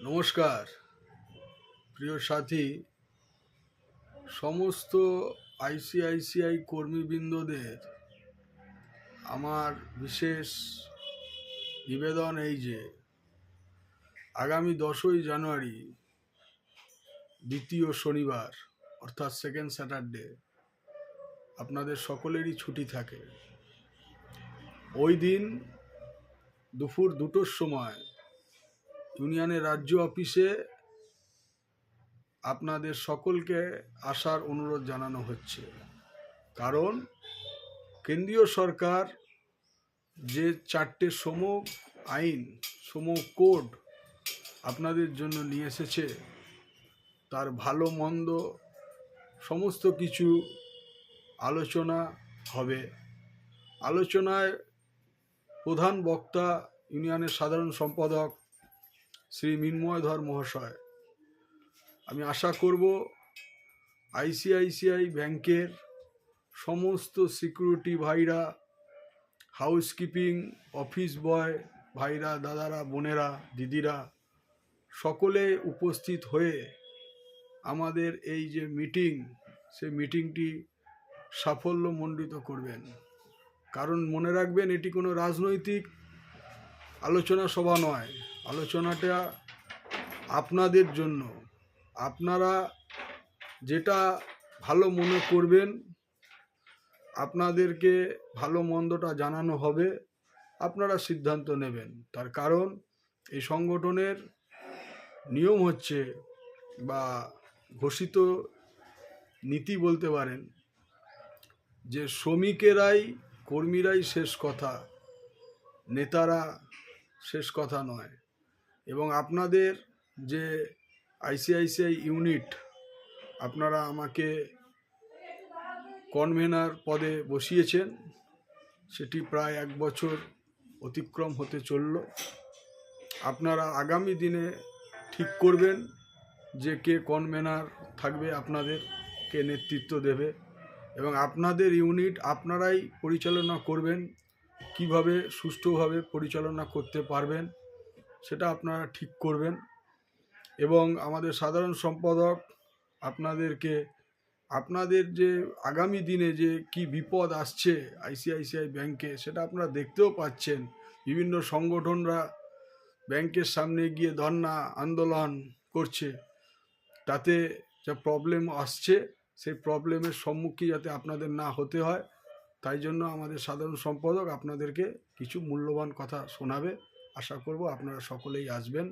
নমস্কার প্রিয় সাথী, সমস্ত আইসিআইসিআই কর্মীবৃন্দদের আমার বিশেষ নিবেদন এই যে আগামী 10ই জানুয়ারি দ্বিতীয় শনিবার অর্থাৎ সেকেন্ড স্যাটারডে আপনাদের সকলেরই ছুটি থাকে। ওই দিন দুপুর 2টোর সময় ইউনিয়নের রাজ্য অফিসে আপনাদের সকলকে আসার অনুরোধ জানানো হচ্ছে। কারণ কেন্দ্রীয় সরকার যে 4টে আইন কোড আপনাদের জন্য নিয়ে এসেছে, তার ভালো মন্দ সমস্ত কিছু আলোচনা হবে। আলোচনায় প্রধান বক্তা ইউনিয়নের সাধারণ সম্পাদক শ্রী মৃন্ময় ধর মহাশয়। আমি আশা করব আইসিআইসিআই ব্যাংকের সমস্ত সিকিউরিটি ভাইরা, হাউসকিপিং, অফিস বয় ভাইরা, দাদারা, বোনেরা, দিদিরা সকলে উপস্থিত হয়ে আমাদের এই যে মিটিং, সেই মিটিংটি সাফল্যমণ্ডিত করবেন। কারণ মনে রাখবেন, এটি কোনো রাজনৈতিক আলোচনা সভা নয়। আলোচনাটা আপনাদের জন্য। আপনারা যেটা ভালো মনে করবেন, আপনাদেরকে ভালো মন্দটা জানানো হবে, আপনারা সিদ্ধান্ত নেবেন। তার কারণ এই সংগঠনের নিয়ম হচ্ছে, বা ঘোষিত নীতি বলতে পারেন, যে শ্রমিকেরাই, কর্মীরাই শেষ কথা, নেতারা শেষ কথা নয়। এবং আপনাদের যে আইসিআইসিআই ইউনিট, আপনারা আমাকে কনভেনার পদে বসিয়েছেন, সেটি প্রায় 1 বছর অতিক্রম হতে চলল। আপনারা আগামী দিনে ঠিক করবেন যে কে কনভেনার থাকবে, আপনাদের কে নেতৃত্ব দেবে, এবং আপনাদের ইউনিট আপনারাই পরিচালনা করবেন। কিভাবে সুষ্ঠুভাবে পরিচালনা করতে পারবেন সেটা আপনারা ঠিক করবেন। এবং আমাদের সাধারণ সম্পাদক আপনাদেরকে আপনাদের যে আগামী দিনে যে কি বিপদ আসছে আইসিআইসিআই ব্যাংকে, সেটা আপনারা দেখতেও পাচ্ছেন। বিভিন্ন সংগঠনরা ব্যাংকের সামনে গিয়ে ধর্ণা আন্দোলন করছে, তাতে যা প্রবলেম আসছে, সেই প্রবলেমের সম্মুখীন যাতে আপনাদের না হতে হয়, তাই জন্য আমাদের সাধারণ সম্পাদক আপনাদেরকে কিছু মূল্যবান কথা শোনাবে। আশা করব আপনারা সকলেই আসবেন।